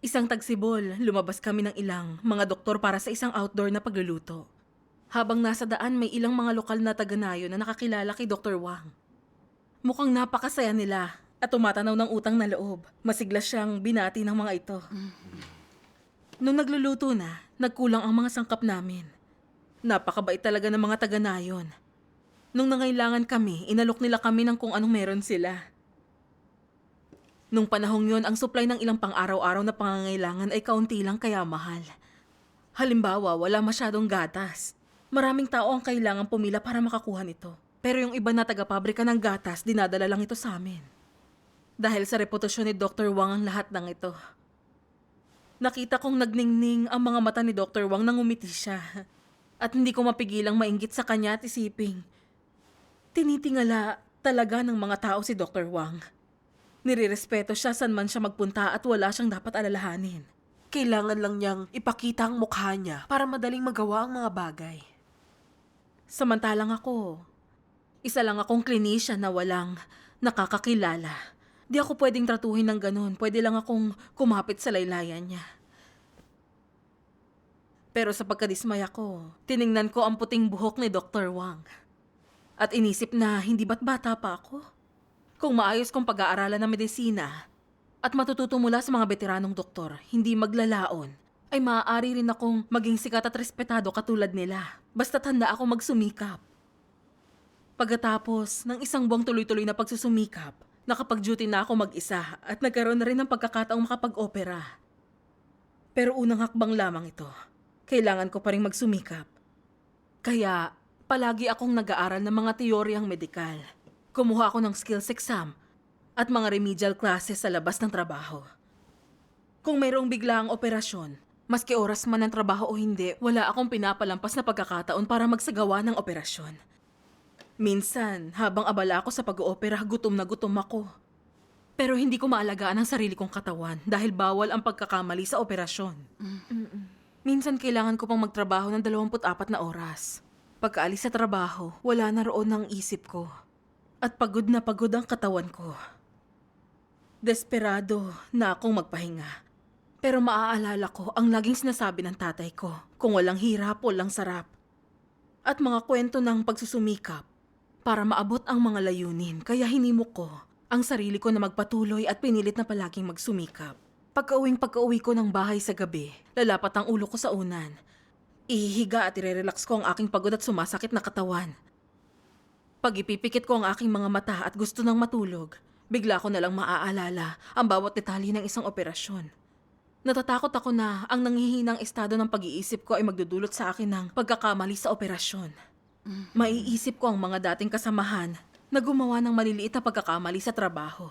Isang tagsibol, lumabas kami ng ilang mga doktor para sa isang outdoor na pagluluto. Habang nasa daan, may ilang mga lokal na taga-Nayo na nakakilala kay Dr. Wang. Mukhang napakasaya nila at tumatanaw ng utang na loob. Masigla siyang binati ng mga ito. Nung nagluluto na, nagkulang ang mga sangkap namin. Napakabait talaga ng mga taga-Nayon. Nung nangailangan kami, inalok nila kami ng kung anong meron sila. Nung panahong yon, ang supply ng ilang pang-araw-araw na pangangailangan ay kaunti lang kaya mahal. Halimbawa, wala masyadong gatas. Maraming tao ang kailangan pumila para makakuha nito. Pero yung iba na taga-pabrika ng gatas, dinadala lang ito sa amin. Dahil sa reputasyon ni Dr. Wang ang lahat ng ito. Nakita kong nagningning ang mga mata ni Dr. Wang nang umiti siya. At hindi ko mapigilang mainggit sa kanya at isiping, tinitingala talaga ng mga tao si Dr. Wang. Nirirespeto siya saan man siya magpunta at wala siyang dapat alalahanin. Kailangan lang niyang ipakita ang mukha niya para madaling magawa ang mga bagay. Samantalang ako, isa lang akong clinician na walang nakakakilala. Di ako pwedeng tratuhin ng ganun. Pwede lang akong kumapit sa laylayan niya. Pero sa pagkadismay ako, tiningnan ko ang puting buhok ni Dr. Wang. At inisip na hindi ba't bata pa ako? Kung maayos kong pag-aaralan ng medisina at matututo mula sa mga veteranong doktor, hindi maglalaon, ay maaari rin akong maging sikat at respetado katulad nila. Basta't handa akong magsumikap. Pagkatapos ng isang buwang tuloy-tuloy na pagsusumikap, nakapag-duty na ako mag-isa at nagkaroon na rin ng pagkakataong makapag-opera. Pero unang hakbang lamang ito. Kailangan ko pa rin magsumikap. Kaya palagi akong nag-aaral ng mga teoryang medikal. Kumuha ako ng skills exam at mga remedial classes sa labas ng trabaho. Kung mayroong biglaang operasyon, maski oras man ng trabaho o hindi, wala akong pinapalampas na pagkakataon para magsagawa ng operasyon. Minsan, habang abala ako sa pag-oopera, gutom na gutom ako. Pero hindi ko maalagaan ang sarili kong katawan dahil bawal ang pagkakamali sa operasyon. Minsan kailangan ko pang magtrabaho ng 24 na oras. Pagkaalis sa trabaho, wala na roon ang isip ko. At pagod na pagod ang katawan ko. Desperado na akong magpahinga. Pero maaalala ko ang laging sinasabi ng tatay ko, kung walang hirap, walang sarap. At mga kwento ng pagsusumikap para maabot ang mga layunin. Kaya hinimok ko ang sarili ko na magpatuloy at pinilit na palaging magsumikap. Pagka-uwi ko ng bahay sa gabi, lalapat ang ulo ko sa unan. Ihihiga at irerelax ko ang aking pagod at sumasakit na katawan. Pag ipipikit ko ang aking mga mata at gusto ng matulog, bigla ko na lang maaalala ang bawat detalye ng isang operasyon. Natatakot ako na ang nanghihinang estado ng pag-iisip ko ay magdudulot sa akin ng pagkakamali sa operasyon. Maiisip ko ang mga dating kasamahan na gumawa ng maliliit na pagkakamali sa trabaho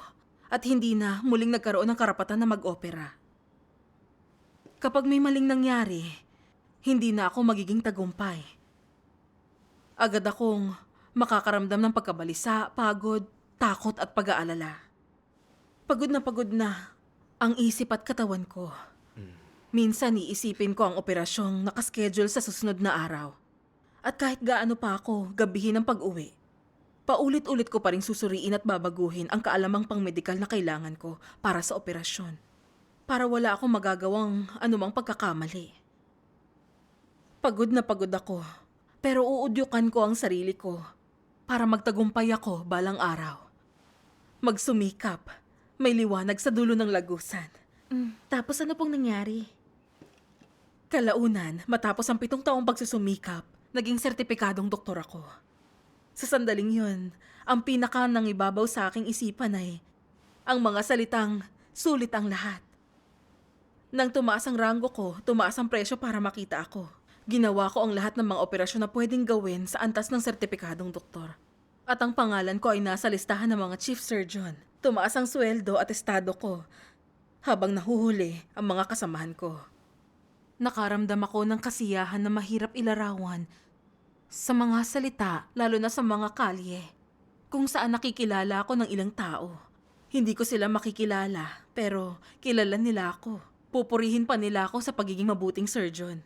at hindi na muling nagkaroon ng karapatan na mag-opera. Kapag may maling nangyari, hindi na ako magiging tagumpay. Agad akong makakaramdam ng pagkabalisa, pagod, takot at pag-aalala. Pagod na ang isip at katawan ko. Minsan iisipin ko ang operasyong nakaschedule sa susunod na araw. At kahit gaano pa ako gabihin ng pag-uwi, paulit-ulit ko pa rin susuriin at babaguhin ang kaalamang pang-medikal na kailangan ko para sa operasyon. Para wala akong magagawang anumang pagkakamali. Pagod na pagod ako, pero uudyukan ko ang sarili ko para magtagumpay ako balang araw. Magsumikap, may liwanag sa dulo ng lagusan. Tapos ano pong nangyari? Kalaunan, matapos ang 7 taong pagsusumikap, naging sertipikadong doktor ako. Sa sandaling yun, ang pinaka nangibabaw sa aking isipan ay ang mga salitang sulit ang lahat. Nang tumaas ang ranggo ko, tumaas ang presyo para makita ako. Ginawa ko ang lahat ng mga operasyon na pwedeng gawin sa antas ng sertipikadong doktor. At ang pangalan ko ay nasa listahan ng mga chief surgeon. Tumaas ang sweldo at estado ko habang nahuhuli ang mga kasamahan ko. Nakaramdam ako ng kasiyahan na mahirap ilarawan sa mga salita, lalo na sa mga kalye, kung saan nakikilala ako ng ilang tao. Hindi ko sila makikilala, pero kilala nila ako. Pupurihin pa nila ako sa pagiging mabuting surgeon.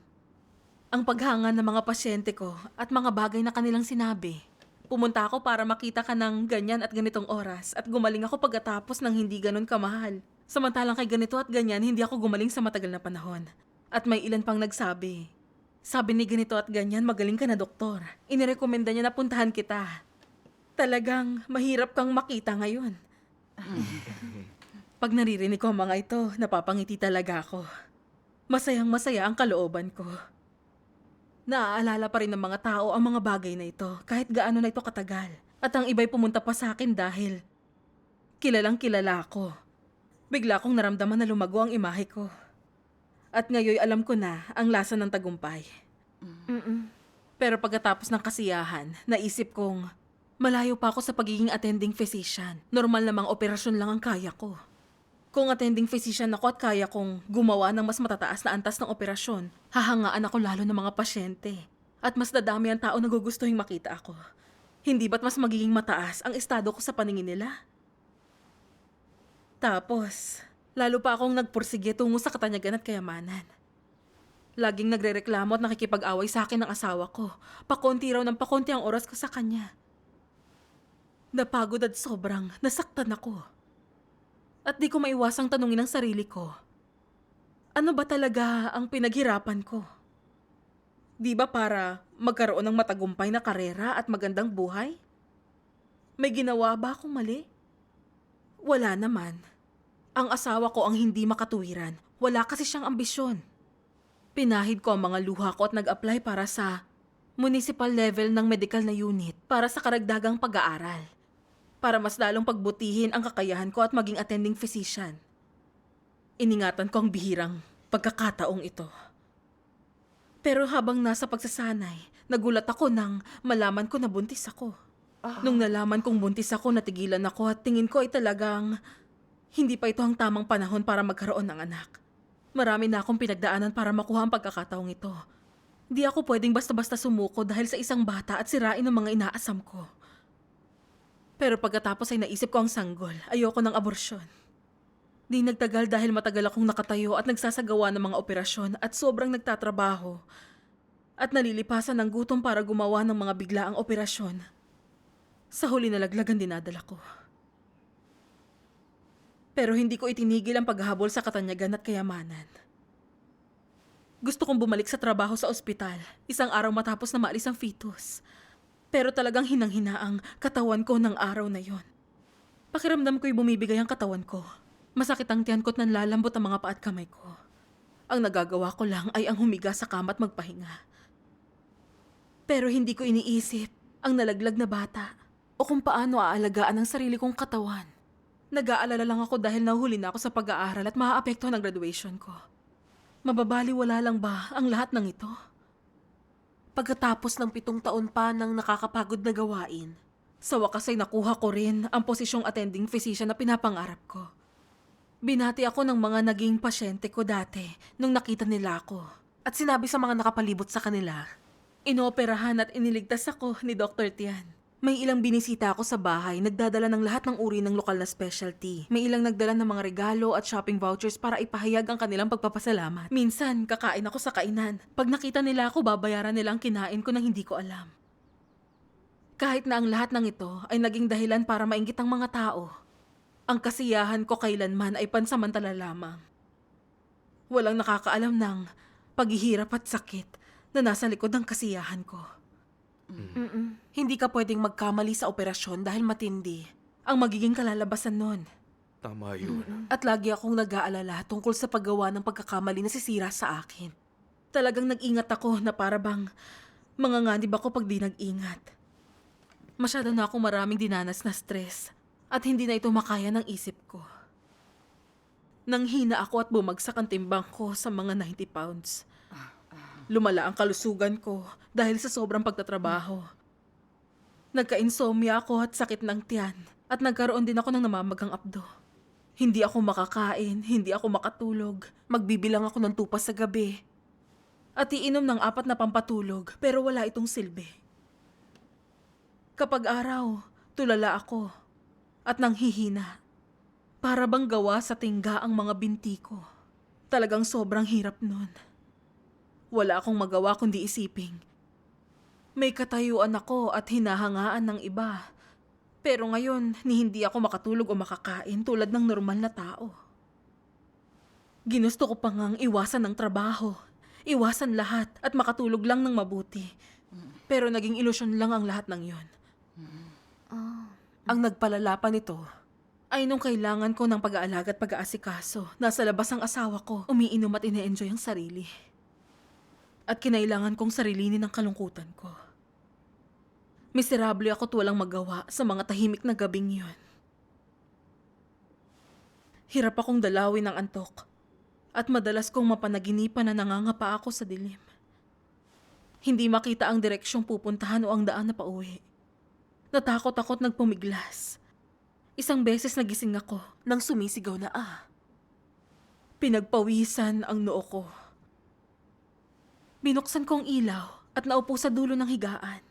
Ang paghanga ng mga pasyente ko at mga bagay na kanilang sinabi. Pumunta ako para makita ka ng ganyan at ganitong oras at gumaling ako pagkatapos ng hindi ganon kamahal. Samantalang kay ganito at ganyan, hindi ako gumaling sa matagal na panahon. At may ilan pang nagsabi. Sabi ni ganito at ganyan, magaling ka na doktor. Inirekomenda niya na puntahan kita. Talagang mahirap kang makita ngayon. Pag naririnig ko ang mga ito, napapangiti talaga ako. Masayang masaya ang kalooban ko. Naaalala pa rin ng mga tao ang mga bagay na ito kahit gaano na ito katagal. At ang iba'y pumunta pa sa akin dahil kilalang kilala ako. Bigla kong naramdaman na lumago ang imahe ko. At ngayon alam ko na ang lasa ng tagumpay. Pero pagkatapos ng kasiyahan, naisip kong malayo pa ako sa pagiging attending physician. Normal namang operasyon lang ang kaya ko. Kung attending physician ako at kaya kong gumawa ng mas matataas na antas ng operasyon, hahangaan ako lalo ng mga pasyente. At mas dadami ang tao na gugustuhin makita ako. Hindi ba't mas magiging mataas ang estado ko sa paningin nila? Tapos, lalo pa akong nagpursige tungo sa katanyagan at kayamanan. Laging nagrereklamo at nakikipag-away sa akin ng asawa ko. Pakonti raw ng pakonti ang oras ko sa kanya. Napagod at sobrang nasaktan ako. At di ko maiwasang tanungin ang sarili ko, ano ba talaga ang pinaghirapan ko? Di ba para magkaroon ng matagumpay na karera at magandang buhay? May ginawa ba akong mali? Wala naman. Ang asawa ko ang hindi makatuwiran. Wala kasi siyang ambisyon. Pinahid ko ang mga luha ko at nag-apply para sa municipal level ng medical na unit para sa karagdagang pag-aaral. Para mas lalong pagbutihin ang kakayahan ko at maging attending physician. Iningatan ko ang bihirang pagkakataong ito. Pero habang nasa pagsasanay, nagulat ako nang malaman ko na buntis ako. Nung nalaman kong buntis ako, natigilan ako at tingin ko ay talagang hindi pa ito ang tamang panahon para magkaroon ng anak. Marami na akong pinagdaanan para makuha ang pagkakataong ito. Di ako pwedeng basta-basta sumuko dahil sa isang bata at sirain ang mga inaasam ko. Pero pagkatapos ay naisip ko ang sanggol. Ayoko ng aborsyon. Di nagtagal dahil matagal akong nakatayo at nagsasagawa ng mga operasyon at sobrang nagtatrabaho. At nalilipasan ng gutom para gumawa ng mga biglaang operasyon. Sa huli nalaglag ang dinadala ko. Pero hindi ko itinigil ang paghahabol sa katanyagan at kayamanan. Gusto kong bumalik sa trabaho sa ospital, isang araw matapos na maalis ang fetus. Pero talagang hinang-hina ang katawan ko ng araw na yon. Pakiramdam ko'y bumibigay ang katawan ko. Masakit ang tiyan ko at nanlalambot ang mga paa at kamay ko. Ang nagagawa ko lang ay ang humiga sa kama at magpahinga. Pero hindi ko iniisip ang nalaglag na bata o kung paano aalagaan ang sarili kong katawan. Nag-aalala lang ako dahil nahuli na ako sa pag-aaral at maaapektuhan ang graduation ko. Mababaliwala lang ba ang lahat ng ito? Pagkatapos ng 7 taon pa ng nakakapagod na gawain, Sa wakas ay nakuha ko rin ang posisyong attending physician na pinapangarap ko. Binati ako ng mga naging pasyente ko dati nung nakita nila ako. at sinabi sa mga nakapalibot sa kanila, Inoperahan at iniligtas ako ni Dr. Tian. May ilang binisita ako sa bahay, nagdadala ng lahat ng uri ng lokal na specialty. May ilang nagdala ng mga regalo at shopping vouchers para ipahayag ang kanilang pagpapasalamat. Minsan, kakain ako sa kainan. Pag nakita nila ako, babayaran nila ang kinain ko nang hindi ko alam. Kahit na ang lahat ng ito ay naging dahilan para mainggit ang mga tao, ang kasiyahan ko kailanman ay pansamantala lamang. Walang nakakaalam ng paghihirap at sakit na nasa likod ng kasiyahan ko. hindi ka pwedeng magkamali sa operasyon dahil matindi. Ang magiging kalalabasan nun. Tama yun. At lagi akong nag-aalala tungkol sa paggawa ng pagkakamali na sisira sa akin. Talagang nag-ingat ako na para bang manganganib ako pag di nag-ingat. Masyado na akong maraming dinanas na stress at hindi na ito makaya ng isip ko. Nanghina ako at bumagsak ang timbang ko sa mga 90 pounds. Lumala ang kalusugan ko dahil sa sobrang pagtatrabaho. Nagka-insomnia ako at sakit ng tiyan at nagkaroon din ako ng namamagang abdo. Hindi ako makakain, hindi ako makatulog. Magbibilang ako ng tupas sa gabi. At iinom ng 4 na pampatulog pero wala itong silbi. Kapag araw, tulala ako at nanghihina. Para bang gawa sa tingga ang mga binti ko. Talagang sobrang hirap nun. Wala akong magawa kundi isiping. May katayuan ako at hinahangaan ng iba. Pero ngayon, ni hindi ako makatulog o makakain tulad ng normal na tao. Ginusto ko pa ngang iwasan ng trabaho, iwasan lahat at makatulog lang ng mabuti. Pero naging ilusyon lang ang lahat ng yon. Ang nagpalala pa nito, Ay nung kailangan ko ng pag-aalaga at pag-aasikaso, nasa labas ang asawa ko, umiinom at ine-enjoy ang sarili. At kinailangan kong sarilinin ang kalungkutan ko. Miserable ako at walang magawa sa mga tahimik na gabing yon. Hirap akong dalawin ng antok at madalas kong mapanaginipan na nangangapa ako sa dilim. Hindi makita ang direksyong pupuntahan o ang daan na pauwi. Natakot ako't nagpumiglas. Isang beses nagising ako. nang sumisigaw na Pinagpawisan ang noo ko. Binuksan ko ang ilaw at naupo sa dulo ng higaan.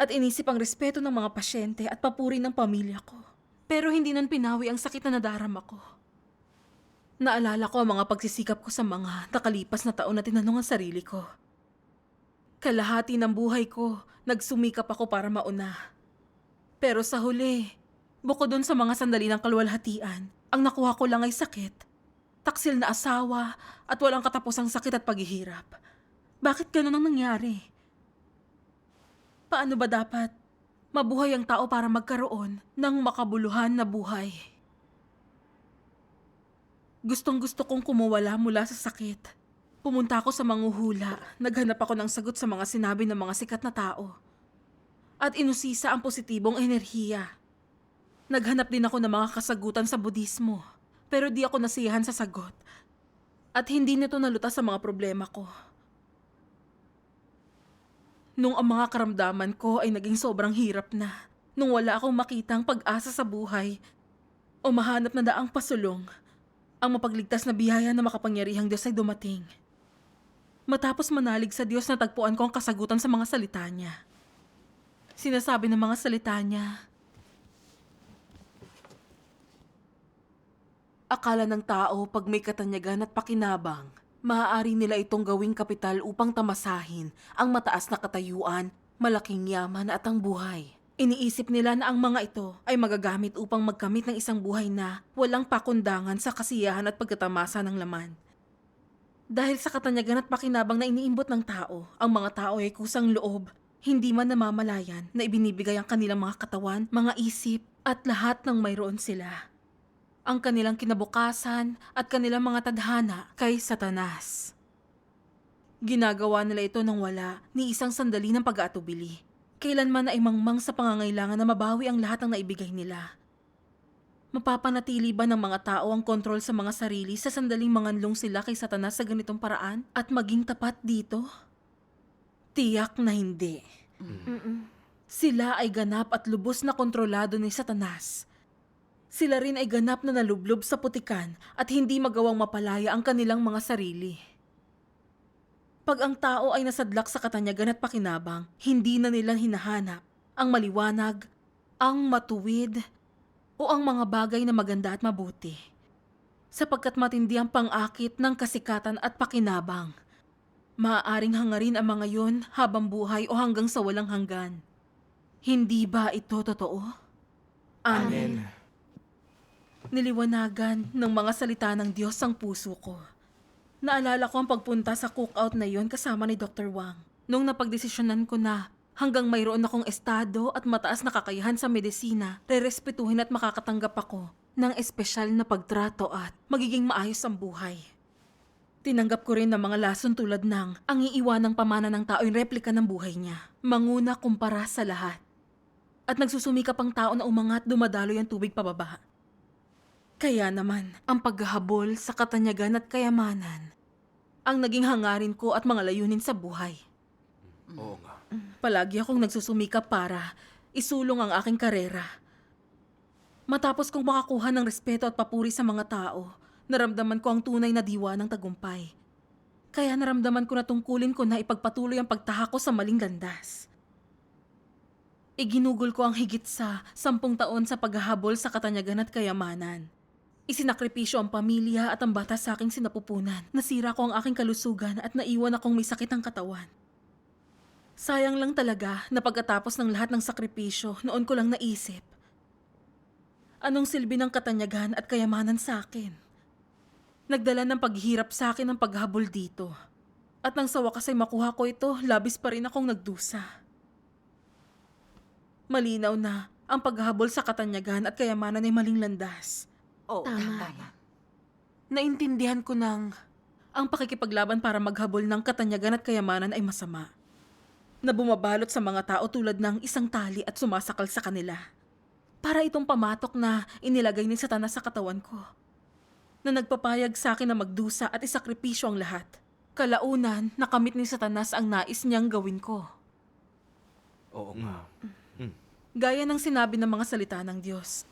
At inisip ang respeto ng mga pasyente at papuri ng pamilya ko. Pero hindi nun pinawi ang sakit na nadarama ko. Naalala ko ang mga pagsisikap ko sa mga nakalipas na taon na tinanong ang sarili ko. Kalahati ng buhay ko, nagsumikap ako para mauna. Pero sa huli, bukod dun sa mga sandali ng kaluwalhatian, ang nakuha ko lang ay sakit, taksil na asawa, at walang katapusang sakit at paghihirap. Bakit ganun ang nangyari? Paano ba dapat mabuhay ang tao para magkaroon ng makabuluhan na buhay? Gustong-gusto kong kumuwala mula sa sakit. Pumunta ako sa manghuhula, naghanap ako ng sagot sa mga sinabi ng mga sikat na tao. At inusisa ang positibong enerhiya. Naghanap din ako ng mga kasagutan sa Budismo, pero di ako nasiyahan sa sagot. At hindi nito nalutas sa mga problema ko. Nung ang mga karamdaman ko ay naging sobrang hirap na, nung wala akong makitang pag-asa sa buhay, o mahanap na daang pasulong, ang mapagligtas na biyaya na makapangyarihang Diyos ay dumating. Matapos manalig sa Diyos, natagpuan ko ang kasagutan sa mga salita niya. Sinasabi ng mga salita niya, akala ng tao pag may katanyagan at pakinabang, maaari nila itong gawing kapital upang tamasahin ang mataas na katayuan, malaking yaman at ang buhay. Iniisip nila na ang mga ito ay magagamit upang magkamit ng isang buhay na walang pakundangan sa kasiyahan at pagkatamasa ng laman. Dahil sa katanyagan at pakinabang na iniimbot ng tao, ang mga tao ay kusang loob, hindi man namamalayan na ibinibigay ang kanilang mga katawan, mga isip at lahat ng mayroon sila. Ang kanilang kinabukasan at kanilang mga tadhana kay Satanas. Ginagawa nila ito nang wala ni isang sandali ng pag-aatubili. Kailanman ay mangmang sa pangangailangan na mabawi ang lahat ng naibigay nila. Mapapanatili ba ng mga tao ang kontrol sa mga sarili sa sandaling manganlong sila kay Satanas sa ganitong paraan at maging tapat dito? Tiyak na hindi. Sila ay ganap at lubos na kontrolado ni Satanas. Sila rin ay ganap na nalublob sa putikan at hindi magawang mapalaya ang kanilang mga sarili. Pag ang tao ay nasadlak sa katanyagan at pakinabang, hindi na nila hinahanap ang maliwanag, ang matuwid, o ang mga bagay na maganda at mabuti. Sapagkat matindi ang pang-akit ng kasikatan at pakinabang. Maaaring hangarin ang mga yon habang buhay o hanggang sa walang hanggan. Hindi ba ito totoo? Amen. Niliwanagan ng mga salita ng Diyos ang puso ko. Naalala ko ang pagpunta sa cookout na yon kasama ni Dr. Wang. Nung napagdesisyonan ko na hanggang mayroon akong estado at mataas na kakayahan sa medisina, rerespetuhin at makakatanggap ako ng espesyal na pagtrato at magiging maayos ang buhay. Tinanggap ko rin ng mga lason tulad ng ang iiwanang pamana ng tao ay replika ng buhay niya. Manguna kumpara sa lahat. At nagsusumikap ang tao na umangat dumadaloy ang tubig pababa. Kaya naman, ang paghahabol sa katanyagan at kayamanan ang naging hangarin ko at mga layunin sa buhay. Oo nga. Palagi akong nagsusumikap para isulong ang aking karera. Matapos kong makakuha ng respeto at papuri sa mga tao, naramdaman ko ang tunay na diwa ng tagumpay. Kaya naramdaman ko na tungkulin ko na ipagpatuloy ang pagtahak ko sa maling landas. Iginugol ko ang higit sa 10 taon sa paghahabol sa katanyagan at kayamanan. Isinakripisyo ang pamilya at ang bata sa aking sinapupunan. Nasira ko ang aking kalusugan at naiwan akong may sakit ang katawan. Sayang lang talaga na pagkatapos ng lahat ng sakripisyo, noon ko lang naisip. Anong silbi ng katanyagan at kayamanan sa akin? Nagdala ng paghihirap sa akin ang paghabol dito. At nang sa wakas ay makuha ko ito, labis pa rin akong nagdusa. Malinaw na ang paghabol sa katanyagan at kayamanan ay maling landas. Oo, Tama. Naintindihan ko ng... Ang pakikipaglaban para maghabol ng katanyagan at kayamanan ay masama. Na bumabalot sa mga tao tulad ng isang tali at sumasakal sa kanila. Para itong pamatok na inilagay ni Satanas sa katawan ko. Na nagpapayag sa akin na magdusa at isakripisyo ang lahat. Kalaunan, nakamit ni Satanas ang nais niyang gawin ko. Oo nga. Gaya ng sinabi ng mga salita ng Diyos.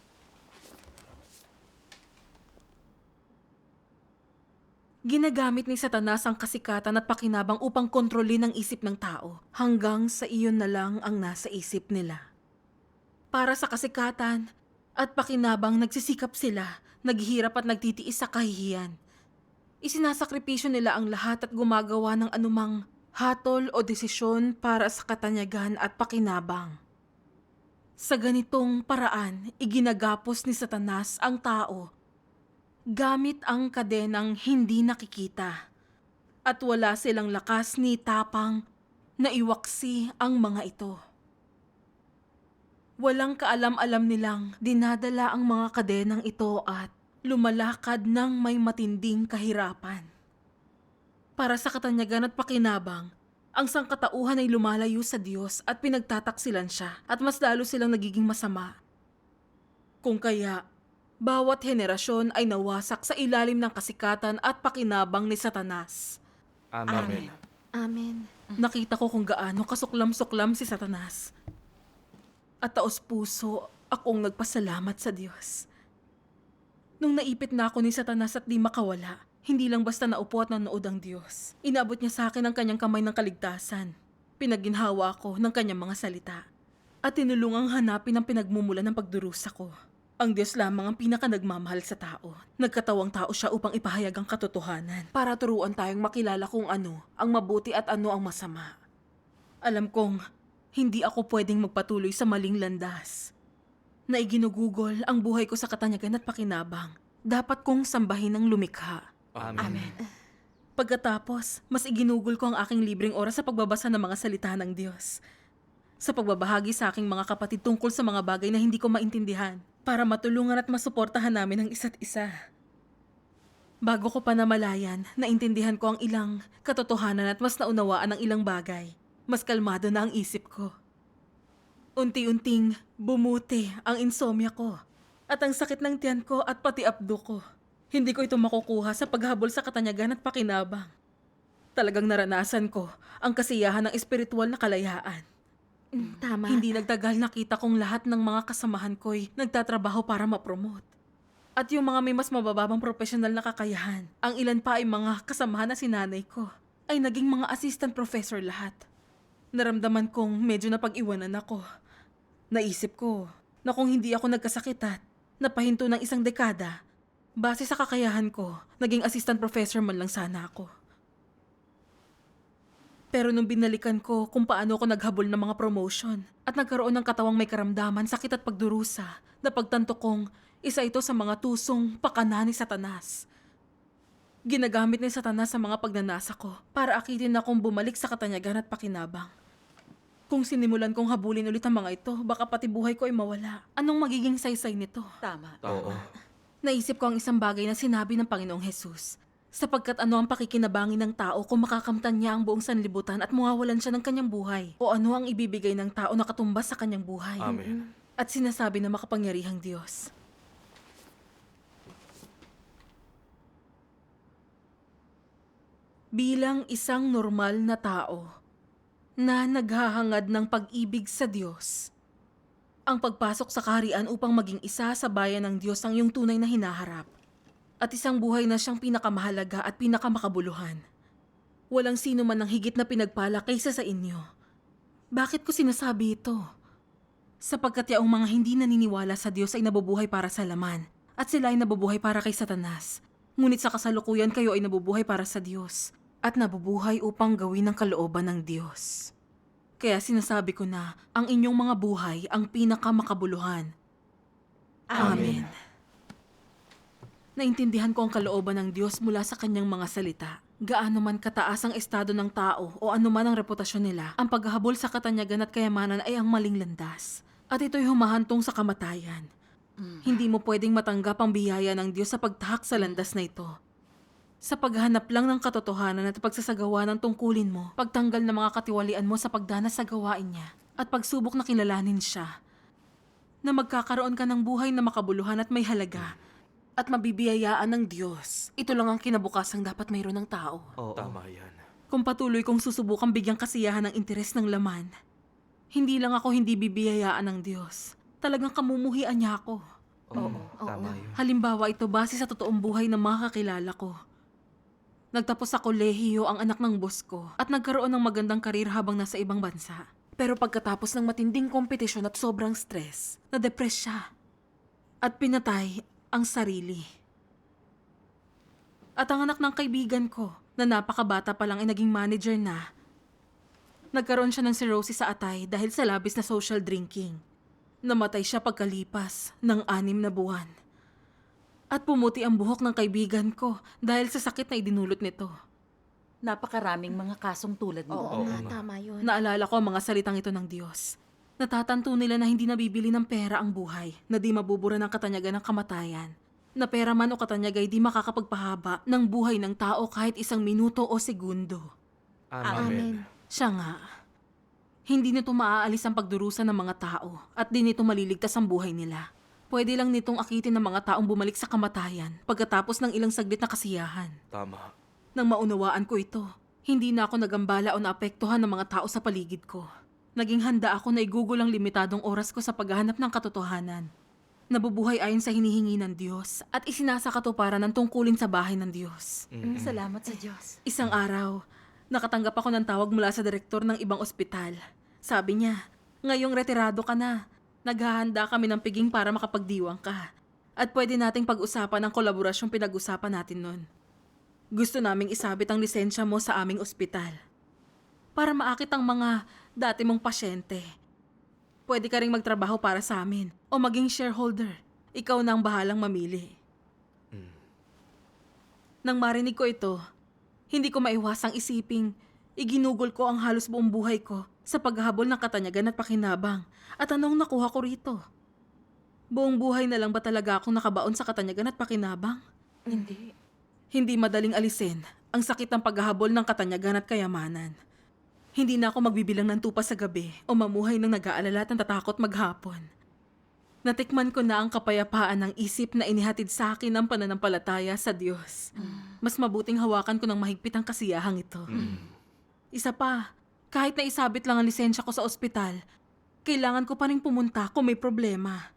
Ginagamit ni Satanas ang kasikatan at pakinabang upang kontrolin ang isip ng tao hanggang sa iyon na lang ang nasa isip nila. Para sa kasikatan at pakinabang nagsisikap sila, naghihirap at nagtitiis sa kahihiyan. Isinasakripisyo nila ang lahat at gumagawa ng anumang hatol o desisyon para sa katanyagan at pakinabang. Sa ganitong paraan, iginagapos ni Satanas ang tao gamit ang kadenang hindi nakikita at wala silang lakas ni tapang na iwaksi ang mga ito. Walang kaalam-alam nilang dinadala ang mga kadenang ito at lumalakad ng may matinding kahirapan. Para sa katanyagan at pakinabang, ang sangkatauhan ay lumalayo sa Diyos at pinagtataksilan siya at mas lalo silang nagiging masama. Kung kaya, bawat henerasyon ay nawasak sa ilalim ng kasikatan at pakinabang ni Satanas. Amen. Amen. Nakita ko kung gaano kasuklam-suklam si Satanas. At taos-puso akong nagpasalamat sa Diyos. Nung naipit na ako ni Satanas at di makawala, hindi lang basta naupo at nanood ang Diyos. Inabot niya sa akin ang kanyang kamay ng kaligtasan. Pinaginhawa ko ng kanyang mga salita. At tinulungang hanapin ang pinagmumula ng pagdurusa ko. Ang Diyos lamang ang pinaka-nagmamahal sa tao. Nagkatawang tao siya upang ipahayag ang katotohanan. Para turuan tayong makilala kung ano ang mabuti at ano ang masama. Alam kong hindi ako pwedeng magpatuloy sa maling landas. Na iginugugol ang buhay ko sa katanyagan at pakinabang. Dapat kong sambahin ang lumikha. Amen. Pagkatapos, mas iginugol ko ang aking libreng oras sa pagbabasa ng mga salita ng Diyos. Sa pagbabahagi sa aking mga kapatid tungkol sa mga bagay na hindi ko maintindihan para matulungan at masuportahan namin ang isa't isa. Bago ko pa namalayan, naintindihan ko ang ilang katotohanan at mas naunawaan ang ilang bagay. Mas kalmado na ang isip ko. Unti-unting bumuti ang insomnia ko at ang sakit ng tiyan ko at pati abdo ko. Hindi ko ito makukuha sa paghabol sa katanyagan at pakinabang. Talagang naranasan ko ang kasiyahan ng espiritual na kalayaan. Tama. Hindi nagtagal nakita kong lahat ng mga kasamahan ko'y nagtatrabaho para ma-promote. At yung mga may mas mabababang profesional na kakayahan, ang ilan pa ay mga kasamahan na sinanay ko, ay naging mga assistant professor lahat. Naramdaman kong medyo napag-iwanan ako. Naisip ko na kung hindi ako nagkasakit at napahinto ng isang dekada, base sa kakayahan ko, naging assistant professor man lang sana ako. Pero nung binalikan ko kung paano ako naghabol ng mga promotion at nagkaroon ng katawang may karamdaman, sakit at pagdurusa, napagtanto kong isa ito sa mga tusong pakana ni Satanas. Ginagamit ni Satanas sa mga pagnanasa ko para akitin akong bumalik sa katanyagan at pakinabang. Kung sinimulan kong habulin ulit ang mga ito, baka pati buhay ko ay mawala. Anong magiging saysay nito? Tama. Oo. Naisip ko ang isang bagay na sinabi ng Panginoong Hesus. Sapagkat ano ang pakikinabangin ng tao kung makakamtan niya ang buong sanlibutan at mawawalan siya ng kanyang buhay? O ano ang ibibigay ng tao na katumbas sa kanyang buhay? Amen. At sinasabi ng makapangyarihang Diyos. Bilang isang normal na tao na naghahangad ng pag-ibig sa Diyos, ang pagpasok sa kaharian upang maging isa sa bayan ng Diyos ang iyong tunay na hinaharap. At isang buhay na siyang pinakamahalaga at pinakamakabuluhan. Walang sino man ang higit na pinagpala kaysa sa inyo. Bakit ko sinasabi ito? Sapagkat yaong mga hindi naniniwala sa Diyos ay nabubuhay para sa laman, at sila ay nabubuhay para kay Satanas. Ngunit sa kasalukuyan kayo ay nabubuhay para sa Diyos, at nabubuhay upang gawin ang kalooban ng Diyos. Kaya sinasabi ko na ang inyong mga buhay ang pinakamakabuluhan. Amen. Naintindihan ko ang kalooban ng Diyos mula sa kanyang mga salita. Gaano man kataas ang estado ng tao o anuman ang reputasyon nila, ang paghahabol sa katanyagan at kayamanan ay ang maling landas. At ito'y humahantong sa kamatayan. Hindi mo pwedeng matanggap ang biyaya ng Diyos sa pagtahak sa landas na ito. Sa paghahanap lang ng katotohanan at pagsasagawa ng tungkulin mo, pagtanggal ng mga katiwalian mo sa pagdanas sa gawain niya, at pagsubok na kilalanin siya, na magkakaroon ka ng buhay na makabuluhan at may halaga, at mabibiyayaan ng Diyos. Ito lang ang kinabukasang dapat mayroon ng tao. Oo. Tama yan. Kung patuloy kong susubukang bigyang kasiyahan ng interes ng laman, hindi lang ako hindi bibiyayaan ng Diyos. Talagang kamumuhian niya ako. Oo. Tama yun. Halimbawa ito base sa totoong buhay ng mga kakilala ko. Nagtapos sa kolehiyo ang anak ng boss ko at nagkaroon ng magandang karir habang nasa ibang bansa. Pero pagkatapos ng matinding kompetisyon at sobrang stress, na-depress siya. At pinatay ang sarili. At ang anak ng kaibigan ko, na napakabata pa lang ay naging manager na, nagkaroon siya ng cirrhosis sa atay dahil sa labis na social drinking. Namatay siya pagkalipas ng 6 na buwan. At pumuti ang buhok ng kaibigan ko dahil sa sakit na idinulot nito. Napakaraming mga kasong tulad mo. Oo nga, tama yun. Naalala ko ang mga salitang ito ng Diyos. Natatanto nila na hindi nabibili ng pera ang buhay, na di mabubura ng katanyagan ng kamatayan. Na pera man o katanyag ay di makakapagpahaba ng buhay ng tao kahit 1 minuto o segundo. Amen. Siya nga. Hindi nito maaalis ang pagdurusa ng mga tao at di nito maliligtas ang buhay nila. Pwede lang nitong akitin ng mga taong bumalik sa kamatayan pagkatapos ng ilang saglit na kasiyahan. Tama. Nang maunawaan ko ito, hindi na ako nagambala o naapektuhan ng mga tao sa paligid ko. Naging handa ako na igugol ang limitadong oras ko sa paghahanap ng katotohanan. Nabubuhay ayon sa hinihingi ng Diyos at isinasakatuparan ng tungkulin sa bahay ng Diyos. Salamat sa Diyos. Isang araw, nakatanggap ako ng tawag mula sa direktor ng ibang ospital. Sabi niya, ngayong retirado ka na. Naghahanda kami ng piging para makapagdiwang ka. At pwede nating pag-usapan ang kolaborasyong pinag-usapan natin nun. Gusto naming isabit ang lisensya mo sa aming ospital. Para maakit ang mga dati mong pasyente. Pwede ka ring magtrabaho para sa amin o maging shareholder. Ikaw na ang bahalang mamili. Nang marinig ko ito, hindi ko maiwasang isiping iginugol ko ang halos buong buhay ko sa paghahabol ng katanyagan at pakinabang. At anong nakuha ko rito? Buong buhay na lang ba talaga akong nakabaon sa katanyagan at pakinabang? Hindi. Hindi madaling alisin ang sakit ng paghahabol ng katanyagan at kayamanan. Hindi na ako magbibilang ng tupa sa gabi o mamuhay ng nag-aalala at natatakot maghapon. Natikman ko na ang kapayapaan ng isip na inihatid sa akin ng pananampalataya sa Diyos. Mas mabuting hawakan ko ng mahigpit ang kasiyahang ito. Isa pa, kahit na isabit lang ang lisensya ko sa ospital, kailangan ko pa rin pumunta kung may problema.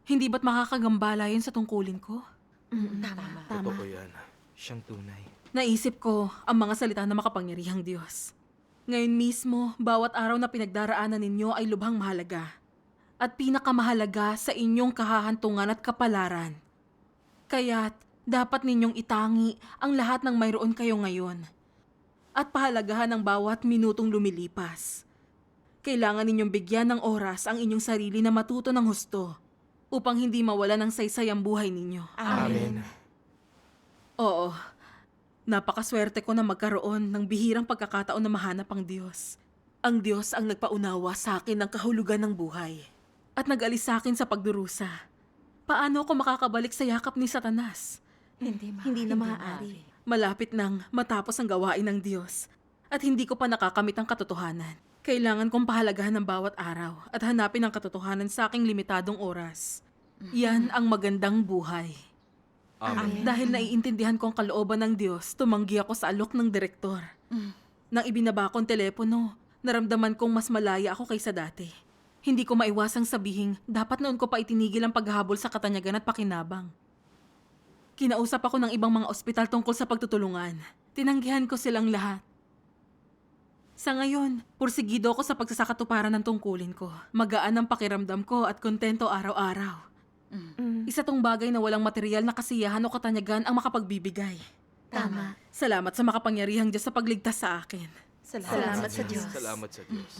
Hindi ba't makakagambala yun sa tungkulin ko? Tama. Totoo yan. Siyang tunay. Naisip ko ang mga salita na makapangyarihang Diyos. Ngayon mismo, bawat araw na pinagdaraanan ninyo ay lubhang mahalaga. At pinakamahalaga sa inyong kahahantungan at kapalaran. Kaya't dapat ninyong itangi ang lahat ng mayroon kayo ngayon. At pahalagahan ang bawat minutong lumilipas. Kailangan ninyong bigyan ng oras ang inyong sarili na matuto ng husto upang hindi mawala ng saysay ang buhay ninyo. Amen. Oo. Napakaswerte ko na magkaroon ng bihirang pagkakataon na mahanap ang Diyos. Ang Diyos ang nagpaunawa sa akin ng kahulugan ng buhay. At nag-alis sa akin sa pagdurusa. Paano ako makakabalik sa yakap ni Satanas? Hindi na maaari. Malapit nang matapos ang gawain ng Diyos. At hindi ko pa nakakamit ang katotohanan. Kailangan kong pahalagahan ng bawat araw at hanapin ang katotohanan sa aking limitadong oras. Yan ang magandang buhay. Amen. Dahil naiintindihan ko ang kalooban ng Diyos, tumanggi ako sa alok ng direktor. Nang ibinaba ko ang telepono, naramdaman kong mas malaya ako kaysa dati. Hindi ko maiwasang sabihing dapat noon ko pa itinigil ang paghahabol sa katanyagan at pakinabang. Kinausap ako ng ibang mga ospital tungkol sa pagtutulungan. Tinanggihan ko silang lahat. Sa ngayon, pursigido ako sa pagsasakatuparan ng tungkulin ko. Magaan ang pakiramdam ko at kontento araw-araw. Isa tong bagay na walang material na kasiyahan o katanyagan ang makapagbibigay. Tama. Salamat sa makapangyarihang Diyos sa pagligtas sa akin. Salamat sa Diyos. Salamat sa Diyos.